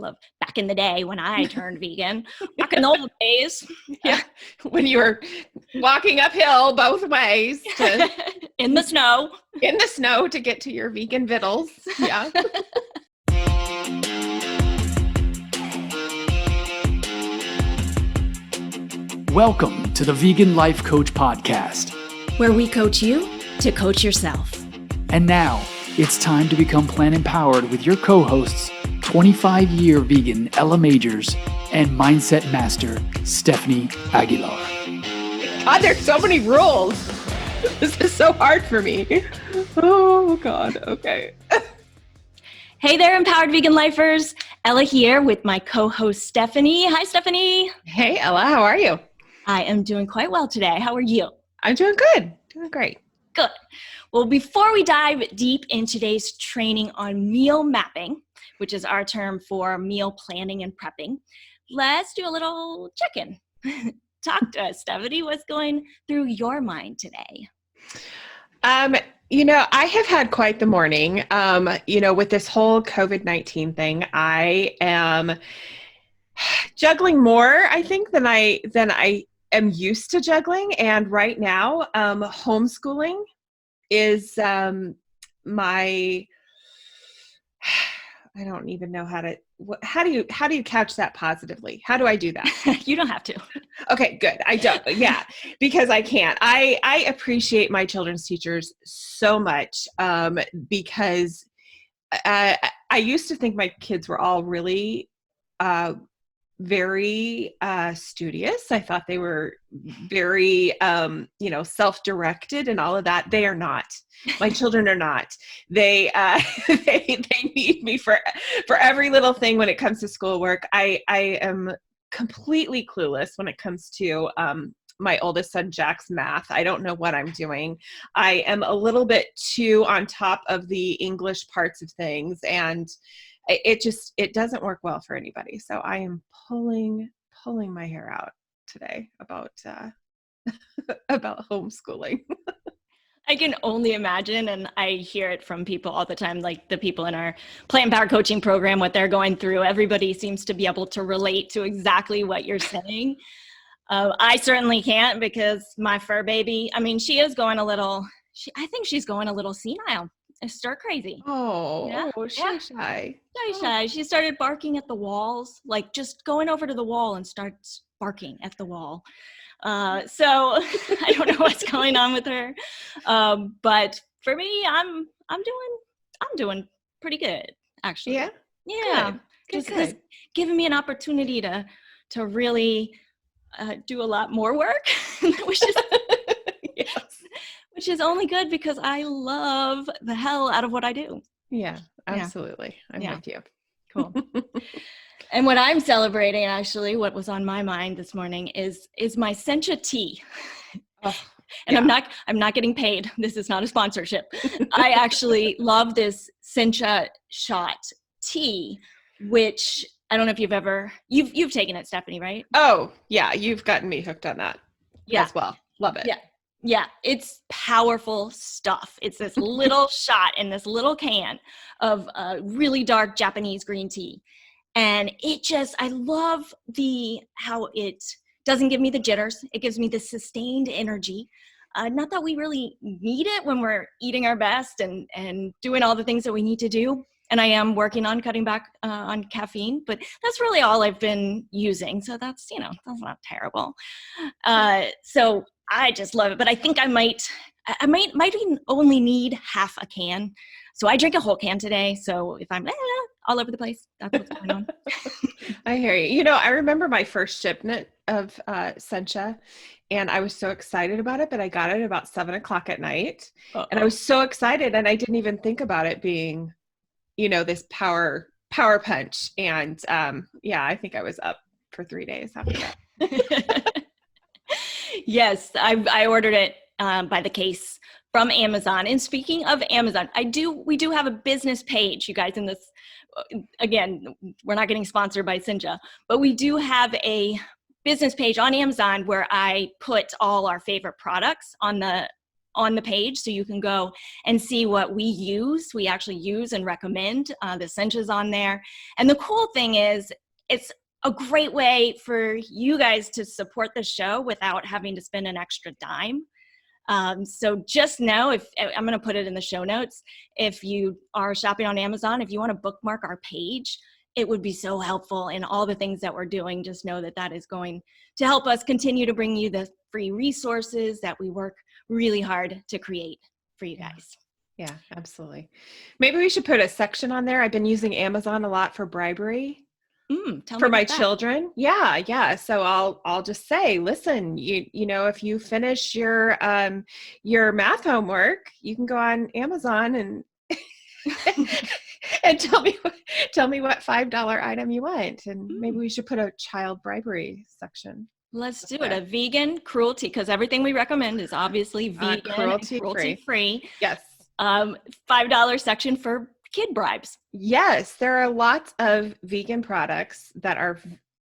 love back in the day when I turned vegan, back in the old days. Yeah. When you were walking uphill both ways in the snow to get to your vegan vittles. Yeah. Welcome to the Vegan Life Coach Podcast, where we coach you to coach yourself. And now it's time to become plan empowered with your co-hosts, 25-year vegan Ella Majors and mindset master Stephanie Aguilar. God, there's so many rules. This is so hard for me. Oh God. Okay. Hey there, empowered vegan lifers. Ella here with my co-host Stephanie. Hi, Stephanie. Hey, Ella. How are you? I am doing quite well today. How are you? I'm doing good. Doing great. Good. Well, before we dive deep in today's training on meal mapping, which is our term for meal planning and prepping, let's do a little check-in. Talk to us, Stephanie. What's going through your mind today? I have had quite the morning. With this whole COVID-19 thing, I am juggling more, I think, than I am used to juggling. And right now, homeschooling is I don't even know how do you couch that positively? How do I do that? You don't have to. Okay, good. I don't. Yeah, because I can't. I appreciate my children's teachers so much because I used to think my kids were all really very studious. I thought they were very, self-directed and all of that. They are not. My children are not. They need me for every little thing when it comes to schoolwork. I am completely clueless when it comes to my oldest son Jack's math. I don't know what I'm doing. I am a little bit too on top of the English parts of things, and it doesn't work well for anybody. So I am pulling my hair out today about homeschooling. I can only imagine, and I hear it from people all the time, like the people in our Plant Power coaching program, what they're going through. Everybody seems to be able to relate to exactly what you're saying. I certainly can't, because my fur baby, she is going I think she's going a little senile. Stir crazy. Shy. Shy. She started barking at the walls, like just going over to the wall and starts barking at the wall. So I don't know what's going on with her. But for me, I'm doing pretty good, actually. Yeah. Yeah. Good. Just giving me an opportunity to really do a lot more work, which is yes. Which is only good because I love the hell out of what I do. Yeah, absolutely. Yeah. I'm with you. Cool. And what I'm celebrating, actually, what was on my mind this morning is my Sencha tea. Oh, and I'm not getting paid. This is not a sponsorship. I actually love this Sencha shot tea, which I don't know if you've taken it, Stephanie, right? Oh, yeah. You've gotten me hooked on that as well. Love it. Yeah, it's powerful stuff. It's this little shot in this little can of really dark Japanese green tea. And I love how it doesn't give me the jitters. It gives me the sustained energy. Not that we really need it when we're eating our best and doing all the things that we need to do. And I am working on cutting back on caffeine, but that's really all I've been using. So that's not terrible. So I just love it, but I think I might only need half a can. So I drank a whole can today. So if I'm all over the place, that's what's going on. I hear you. I remember my first shipment of Sencha, and I was so excited about it, but I got it about 7:00 at night. Uh-oh. And I was so excited, and I didn't even think about it being, this power punch. And I think I was up for 3 days after that. Yes, I ordered it by the case from Amazon. And speaking of Amazon, we do have a business page, you guys, in this. Again, we're not getting sponsored by Sencha, but we do have a business page on Amazon where I put all our favorite products on the on the page, so you can go and see what we actually use and recommend. The Sencha's on there. And the cool thing is, it's a great way for you guys to support the show without having to spend an extra dime. So just know, if I'm going to put it in the show notes, if you are shopping on Amazon, if you want to bookmark our page, it would be so helpful in all the things that we're doing. Just know that that is going to help us continue to bring you the free resources that we work really hard to create for you guys. Yeah, absolutely. Maybe we should put a section on there. I've been using Amazon a lot for bribery. For my children. Yeah. So I'll just say, listen, you know, if you finish your math homework, you can go on Amazon and and tell me what $5 item you want. And maybe we should put a child bribery section. Let's do it. A vegan cruelty, because everything we recommend is obviously vegan, cruelty free. Yes. $5 section for kid bribes. Yes, there are lots of vegan products that are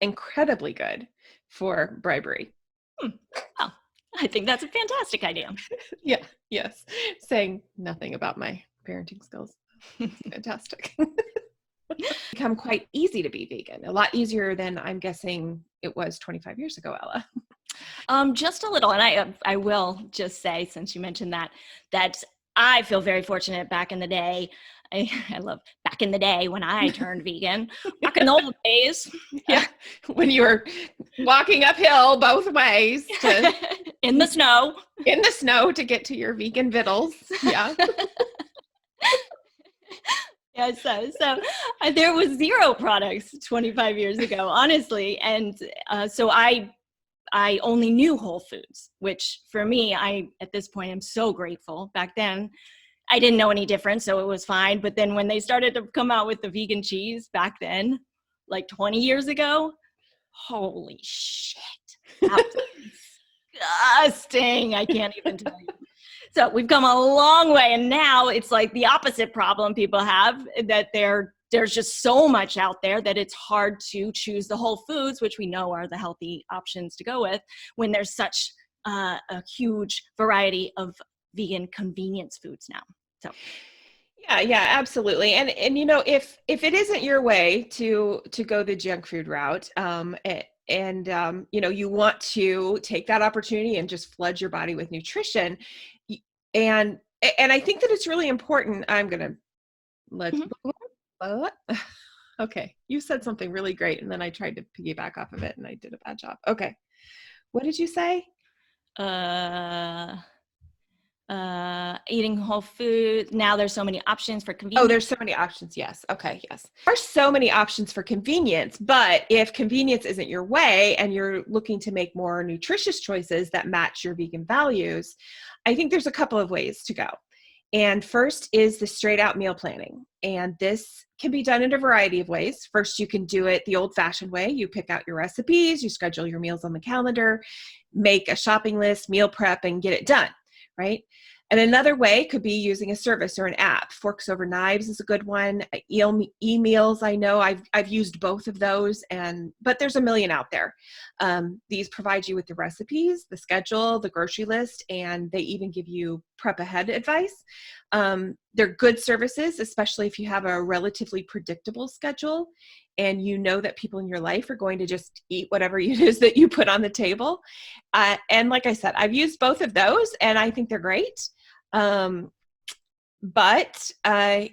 incredibly good for bribery. Well, I think that's a fantastic idea. Yeah, yes. Saying nothing about my parenting skills. Fantastic. Become quite easy to be vegan. A lot easier than I'm guessing it was 25 years ago, Ella. Just a little. And I will just say, since you mentioned that I feel very fortunate back in the day. I love back in the day when I turned vegan, back in the old days. Yeah. When you were walking uphill both ways in the snow to get to your vegan victuals. Yeah. Yeah. So there was zero products 25 years ago, honestly. And so I only knew Whole Foods, which for me, at this point, I'm so grateful. Back then, I didn't know any difference, so it was fine. But then when they started to come out with the vegan cheese back then, like 20 years ago, holy shit. That was disgusting. I can't even tell you. So we've come a long way. And now it's like the opposite problem people have, that there's just so much out there that it's hard to choose the whole foods, which we know are the healthy options to go with, when there's such a huge variety of vegan convenience foods now. So yeah, absolutely. And you know, if it isn't your way to go the junk food route, and you know, you want to take that opportunity and just flood your body with nutrition, and I think that it's really important. I'm gonna let okay, you said something really great, and then I tried to piggyback off of it, and I did a bad job. Okay, what did you say? Eating whole food. Now there's so many options for convenience. Oh, there's so many options. Yes. Okay. Yes. There are so many options for convenience, but if convenience isn't your way and you're looking to make more nutritious choices that match your vegan values, I think there's a couple of ways to go. And first is the straight out meal planning. And this can be done in a variety of ways. First, you can do it the old fashioned way. You pick out your recipes, you schedule your meals on the calendar, make a shopping list, meal prep, and get it done. Right? And another way could be using a service or an app. Forks Over Knives is a good one. E-meals, I know I've used both of those, but there's a million out there. These provide you with the recipes, the schedule, the grocery list, and they even give you prep ahead advice. They're good services, especially if you have a relatively predictable schedule and you know that people in your life are going to just eat whatever it is that you put on the table. And like I said, I've used both of those and I think they're great. But I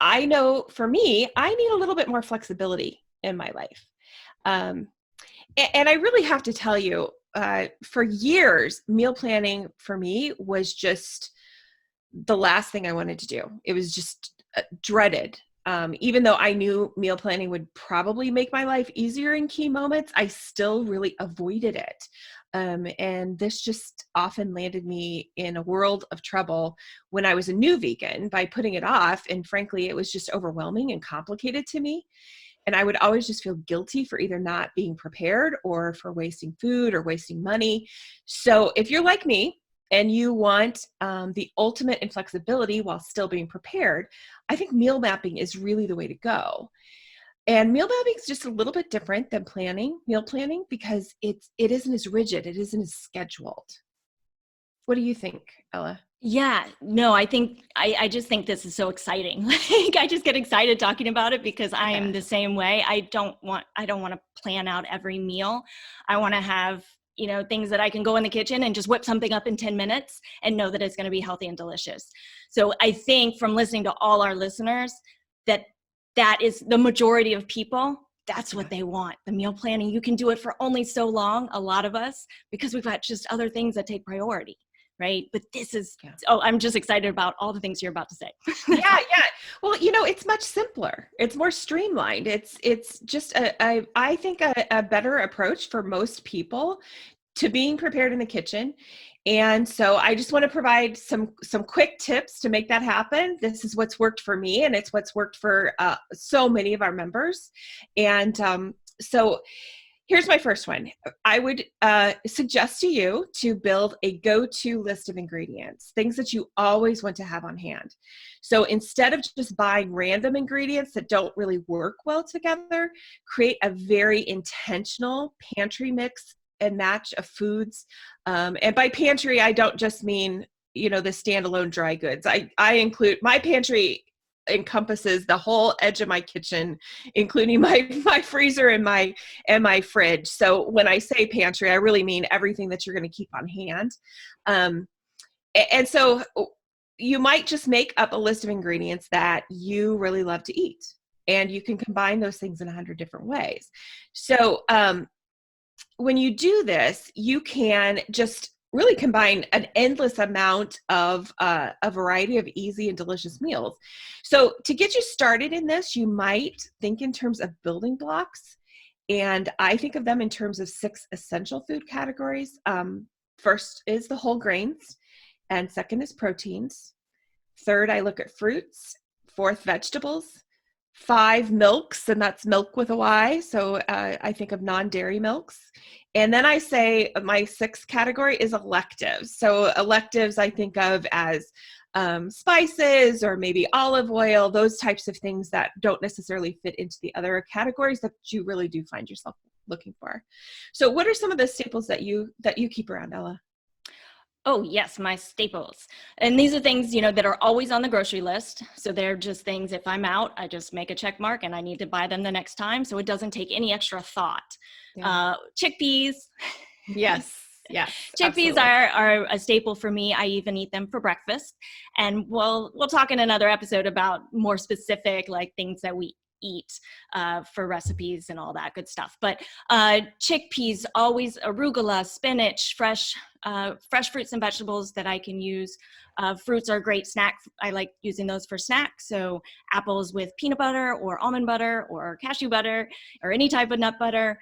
know for me, I need a little bit more flexibility in my life. And I really have to tell you, for years, meal planning for me was just the last thing I wanted to do. It was just dreaded. Even though I knew meal planning would probably make my life easier in key moments, I still really avoided it. And this just often landed me in a world of trouble when I was a new vegan by putting it off. And frankly, it was just overwhelming and complicated to me. And I would always just feel guilty for either not being prepared or for wasting food or wasting money. So if you're like me, and you want the ultimate in flexibility while still being prepared, I think meal mapping is really the way to go. And meal mapping is just a little bit different than meal planning, because it isn't as rigid. It isn't as scheduled. What do you think, Ella? Yeah, no, I just think this is so exciting. Like I just get excited talking about it because I am the same way. I don't want to plan out every meal. I want to have, things that I can go in the kitchen and just whip something up in 10 minutes and know that it's going to be healthy and delicious. So I think from listening to all our listeners that is the majority of people. That's what they want. The meal planning, you can do it for only so long, a lot of us, because we've got just other things that take priority. Right. But this is, I'm just excited about all the things you're about to say. Yeah. Well, it's much simpler. It's more streamlined. It's just I think a better approach for most people to being prepared in the kitchen. And so I just want to provide some quick tips to make that happen. This is what's worked for me, and it's what's worked for so many of our members. And so here's my first one. I would suggest to you to build a go-to list of ingredients, things that you always want to have on hand. So instead of just buying random ingredients that don't really work well together, create a very intentional pantry mix and match of foods. And by pantry, I don't just mean, the standalone dry goods. I include my pantry encompasses the whole edge of my kitchen, including my freezer and my fridge. So when I say pantry, I really mean everything that you're going to keep on hand. And so you might just make up a list of ingredients that you really love to eat, and you can combine those things in 100 different ways. So when you do this, you can just really combine an endless amount of a variety of easy and delicious meals. So to get you started in this, you might think in terms of building blocks. And I think of them in terms of 6 essential food categories. First is the whole grains, and second is proteins. Third, I look at fruits. Fourth, vegetables. 5, milks, and that's milk with a Y. So I think of non-dairy milks. And then I say my 6th category is electives. So electives I think of as spices or maybe olive oil, those types of things that don't necessarily fit into the other categories that you really do find yourself looking for. So what are some of the staples that you keep around, Ella? Oh, yes, my staples. And these are things, that are always on the grocery list. So they're just things, if I'm out, I just make a check mark and I need to buy them the next time. So it doesn't take any extra thought. Yeah. Chickpeas. Yes. Chickpeas are a staple for me. I even eat them for breakfast. And we'll talk in another episode about more specific, like things that we eat for recipes and all that good stuff. But chickpeas, always arugula, spinach, fresh fruits and vegetables that I can use. Fruits are a great snack. I like using those for snacks. So apples with peanut butter or almond butter or cashew butter or any type of nut butter.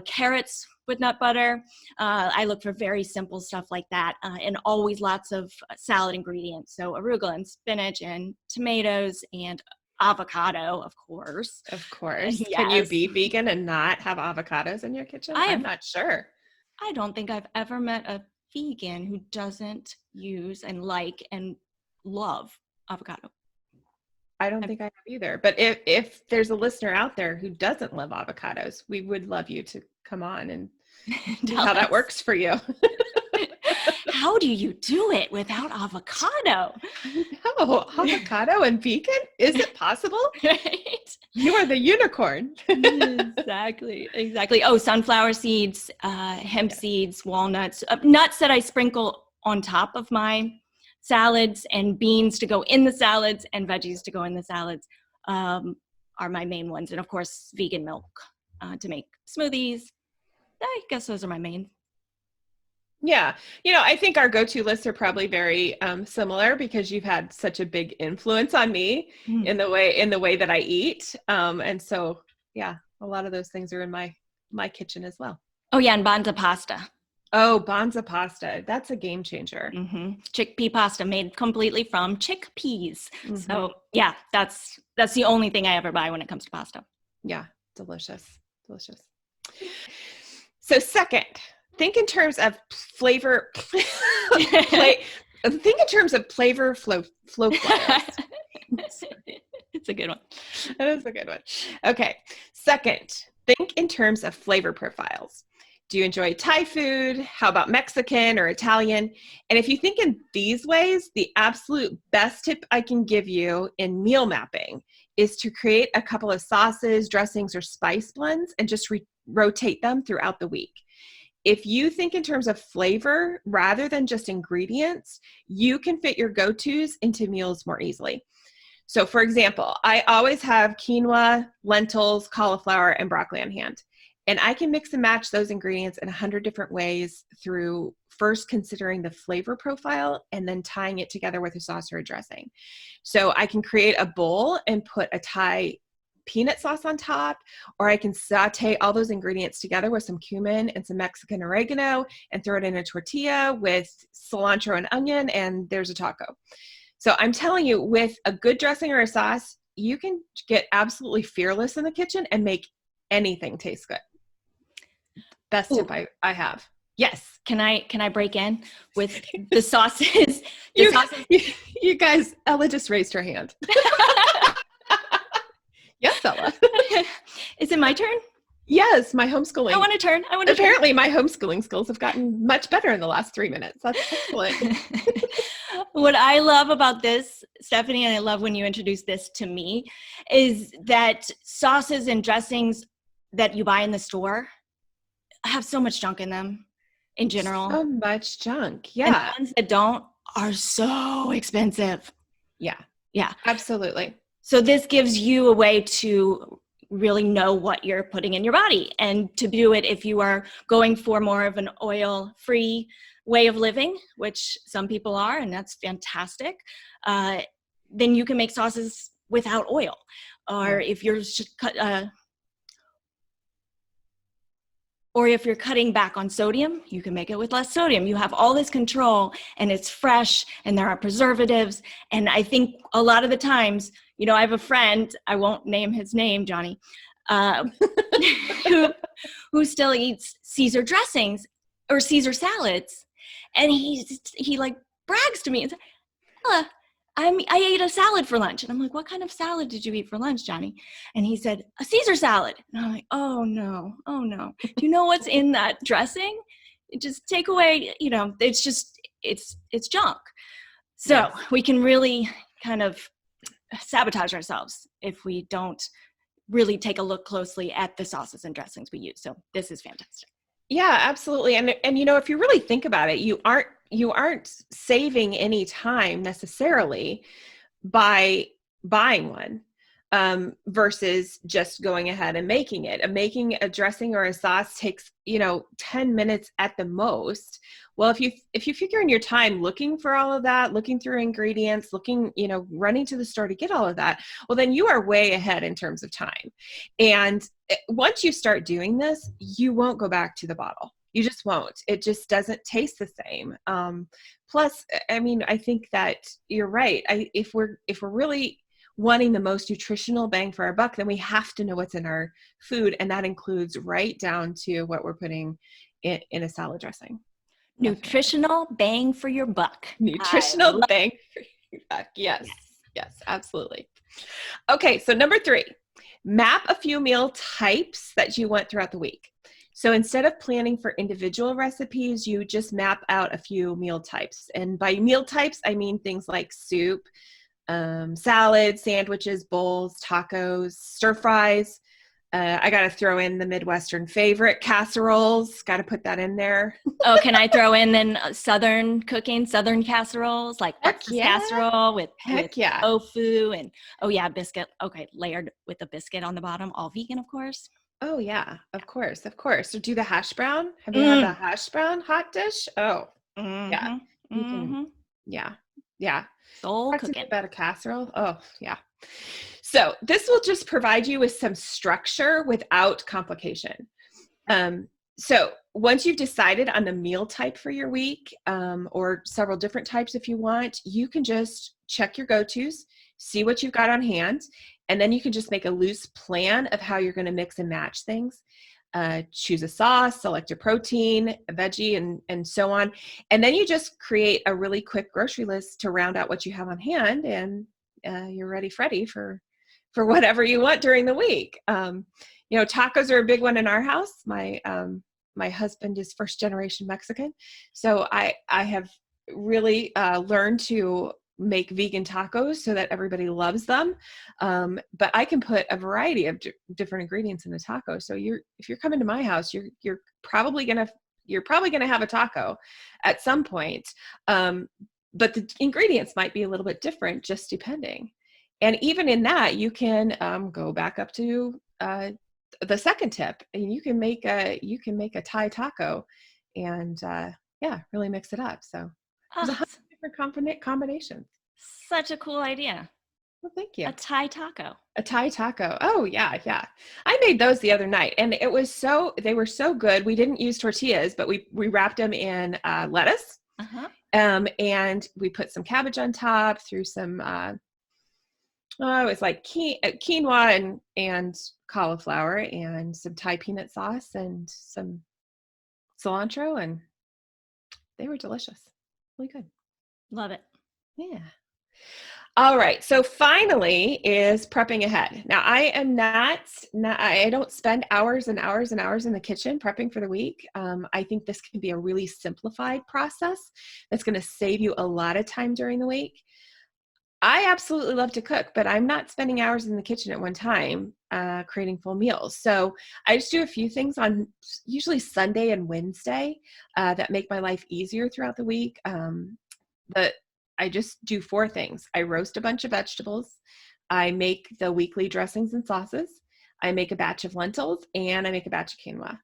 Carrots with nut butter. I look for very simple stuff like that, and always lots of salad ingredients. So arugula and spinach and tomatoes and avocado, of course. Of course. Yes. Can you be vegan and not have avocados in your kitchen? I'm not sure. I don't think I've ever met a vegan who doesn't use and like and love avocado. I don't think I have either. But if there's a listener out there who doesn't love avocados, we would love you to come on and tell how that works for you. How do you do it without avocado? No, avocado and vegan? Is it possible? Right? You are the unicorn. Exactly. Oh, sunflower seeds, hemp seeds, walnuts, nuts that I sprinkle on top of my salads, and beans to go in the salads and veggies to go in the salads are my main ones. And of course, vegan milk to make smoothies. I guess those are my main. Yeah. I think our go-to lists are probably very similar because you've had such a big influence on me in the way that I eat. And so, yeah, a lot of those things are in my kitchen as well. Oh, yeah. And Banza pasta. Oh, Banza pasta. That's a game changer. Mm-hmm. Chickpea pasta made completely from chickpeas. Mm-hmm. So, yeah, that's the only thing I ever buy when it comes to pasta. Yeah. Delicious. So second, think in terms of flavor. Think in terms of flavor flow flows. It's a good one. That is a good one. Okay. Second, think in terms of flavor profiles. Do you enjoy Thai food? How about Mexican or Italian? And if you think in these ways, the absolute best tip I can give you in meal mapping is to create a couple of sauces, dressings, or spice blends and just rotate them throughout the week. If you think in terms of flavor rather than just ingredients, you can fit your go-tos into meals more easily. So for example, I always have quinoa, lentils, cauliflower, and broccoli on hand. And I can mix and match those ingredients in 100 different ways through first considering the flavor profile and then tying it together with a sauce or a dressing. So I can create a bowl and put a Thai peanut sauce on top, or I can saute all those ingredients together with some cumin and some Mexican oregano and throw it in a tortilla with cilantro and onion, and there's a taco. So I'm telling you, with a good dressing or a sauce, you can get absolutely fearless in the kitchen and make anything taste good. Best tip I have. Yes. Can I break in with the sauces? You guys, Ella just raised her hand. Yes, Ella. Is it my turn? Yes, my homeschooling. I want to turn. Apparently, my homeschooling skills have gotten much better in the last 3 minutes. That's excellent. What I love about this, Stephanie, and I love when you introduced this to me, is that sauces and dressings that you buy in the store have so much junk in them in general. So much junk. Yeah. And the ones that don't are so expensive. Yeah. Yeah. Absolutely. So this gives you a way to really know what you're putting in your body, and to do it if you are going for more of an oil-free way of living, which some people are, and that's fantastic. Then you can make sauces without oil. Or if you're cutting back on sodium, you can make it with less sodium. You have all this control, and it's fresh, and there are preservatives. And I think a lot of the times, I have a friend, I won't name his name, Johnny, who still eats Caesar dressings or Caesar salads. And he like brags to me and says, Ella, I ate a salad for lunch. And I'm like, what kind of salad did you eat for lunch, Johnny? And he said, a Caesar salad. And I'm like, oh no. Do you know what's in that dressing? Just take away, it's junk. So Yes. We can really kind of sabotage ourselves if we don't really take a look closely at the sauces and dressings we use. So this is fantastic. Yeah, absolutely. And if you really think about it, you aren't saving any time necessarily by buying one versus just going ahead and making it. Making a dressing or a sauce takes 10 minutes at the most. Well, if you figure in your time looking for all of that, looking through ingredients, running to the store to get all of that, well, then you are way ahead in terms of time. And once you start doing this, you won't go back to the bottle. You just won't. It just doesn't taste the same. Plus, I think that you're right. If we're really wanting the most nutritional bang for our buck, then we have to know what's in our food. And that includes right down to what we're putting in a salad dressing. Nutritional bang for your buck. Nutritional bang for your buck. Yes, absolutely. Okay, so number 3, map a few meal types that you want throughout the week. So instead of planning for individual recipes, you just map out a few meal types. And by meal types, I mean things like soup, salad, sandwiches, bowls, tacos, stir fries. I got to throw in the Midwestern favorite, casseroles. Got to put that in there. Oh, can I throw in then Southern cooking, Southern casseroles, like breakfast casserole with tofu and, biscuit. Okay, layered with a biscuit on the bottom, all vegan, of course. Oh, yeah, of course. So do the hash brown. Have you had the hash brown hot dish? Oh, yeah. Yeah. Soul cooking. About a casserole. Oh, yeah. So this will just provide you with some structure without complication. So once you've decided on the meal type for your week, or several different types if you want, you can just check your go-tos, see what you've got on hand, and then you can just make a loose plan of how you're going to mix and match things. Choose a sauce, select a protein, a veggie, and so on. And then you just create a really quick grocery list to round out what you have on hand, and you're ready for whatever you want during the week. Tacos are a big one in our house. My my husband is first generation Mexican. So I have really learned to make vegan tacos so that everybody loves them. But I can put a variety of different ingredients in a taco. So if you're coming to my house, you're probably gonna have a taco at some point. But the ingredients might be a little bit different, just depending. And even in that, you can go back up to the second tip, and you can make a Thai taco, and really mix it up. So there's 100 different combinations. Such a cool idea. Well, thank you. A Thai taco. A Thai taco. Oh yeah. I made those the other night, and they were so good. We didn't use tortillas, but we wrapped them in lettuce, and we put some cabbage on top, threw some it was like quinoa and cauliflower, and some Thai peanut sauce and some cilantro, and they were delicious. Really good. Love it. Yeah. All right. So finally is prepping ahead. Now I don't spend hours and hours and hours in the kitchen prepping for the week. I think this can be a really simplified process that's going to save you a lot of time during the week. I absolutely love to cook, but I'm not spending hours in the kitchen at one time creating full meals. So I just do a few things on usually Sunday and Wednesday that make my life easier throughout the week. I just do 4 things. I roast a bunch of vegetables. I make the weekly dressings and sauces. I make a batch of lentils, and I make a batch of quinoa.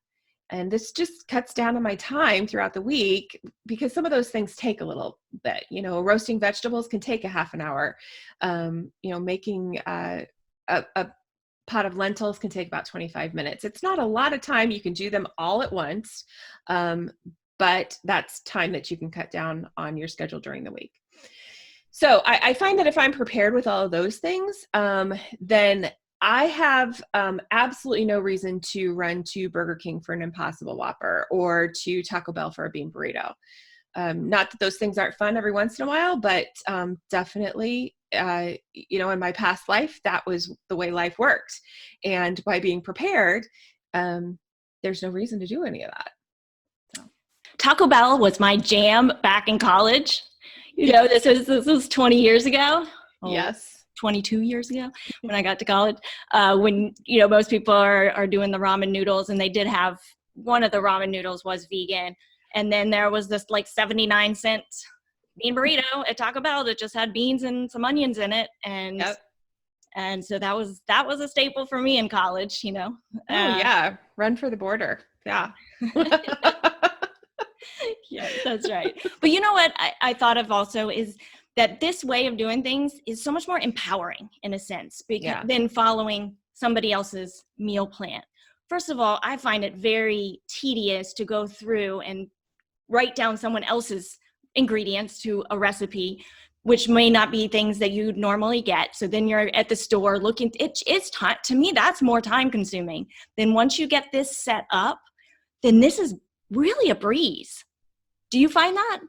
And this just cuts down on my time throughout the week, because some of those things take a little bit. Roasting vegetables can take a half an hour. Making a pot of lentils can take about 25 minutes. It's not a lot of time. You can do them all at once, but that's time that you can cut down on your schedule during the week. So I find that if I'm prepared with all of those things, then I have absolutely no reason to run to Burger King for an Impossible Whopper or to Taco Bell for a bean burrito. Not that those things aren't fun every once in a while, but definitely, in my past life, that was the way life worked. And by being prepared, there's no reason to do any of that. So. Taco Bell was my jam back in college. This was 20 years ago. Yes. 22 years ago when I got to college, when, most people are doing the ramen noodles, and they did have one of the ramen noodles was vegan. And then there was this like 79-cent bean burrito at Taco Bell that just had beans and some onions in it. And, and so that was a staple for me in college, Oh yeah. Run for the border. Yeah. Yeah, that's right. But you know what I thought of also is that this way of doing things is so much more empowering in a sense than following somebody else's meal plan. First of all, I find it very tedious to go through and write down someone else's ingredients to a recipe, which may not be things that you'd normally get. So then you're at the store looking, it's time, to me, that's more time consuming. Then once you get this set up, then this is really a breeze. Do you find that?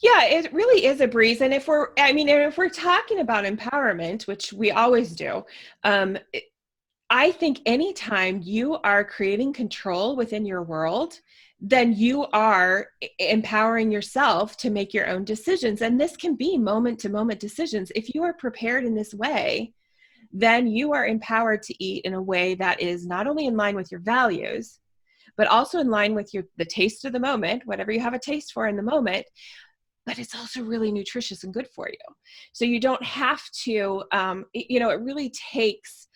Yeah, it really is a breeze. And if we're talking about empowerment, which we always do, I think anytime you are creating control within your world, then you are empowering yourself to make your own decisions. And this can be moment to moment decisions. If you are prepared in this way, then you are empowered to eat in a way that is not only in line with your values, but also in line with the taste of the moment, whatever you have a taste for in the moment, but it's also really nutritious and good for you. So you don't have to, it really takes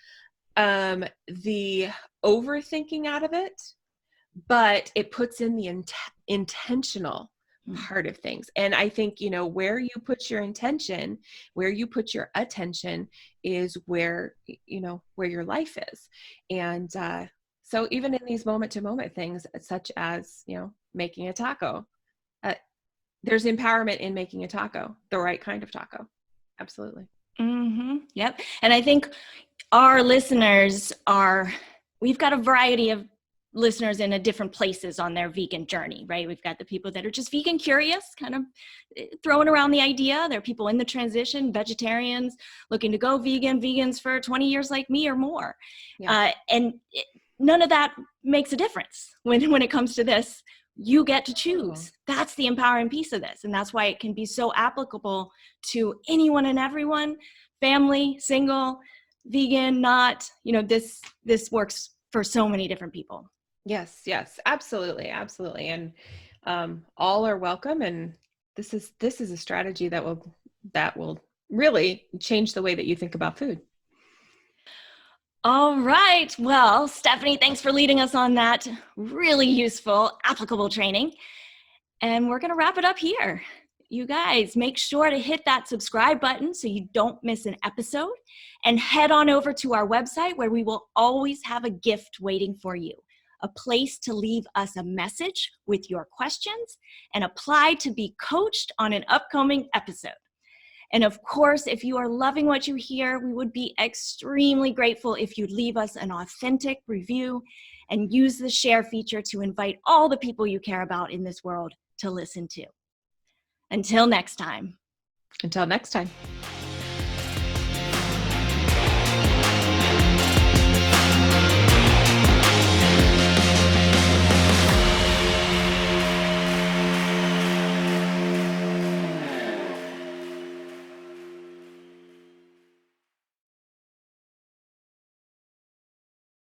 the overthinking out of it, but it puts in the intentional part of things. And I think, where you put your intention, where you put your attention is where your life is. And so even in these moment to moment things, such as, making a taco, there's empowerment in making a taco, the right kind of taco. Absolutely. Mm-hmm. Yep. And I think our listeners we've got a variety of listeners in different places on their vegan journey, right? We've got the people that are just vegan curious, kind of throwing around the idea. There are people in the transition, vegetarians looking to go vegan, vegans for 20 years like me or more. Yeah. none of that makes a difference when it comes to this. You get to choose. That's the empowering piece of this. And that's why it can be so applicable to anyone and everyone, family, single, vegan, not, this works for so many different people. Yes, absolutely. And all are welcome. And this is a strategy that will really change the way that you think about food. All right. Well, Stephanie, thanks for leading us on that really useful, applicable training. And we're going to wrap it up here. You guys, make sure to hit that subscribe button so you don't miss an episode, and head on over to our website where we will always have a gift waiting for you, a place to leave us a message with your questions and apply to be coached on an upcoming episode. And of course, if you are loving what you hear, we would be extremely grateful if you'd leave us an authentic review and use the share feature to invite all the people you care about in this world to listen to. Until next time.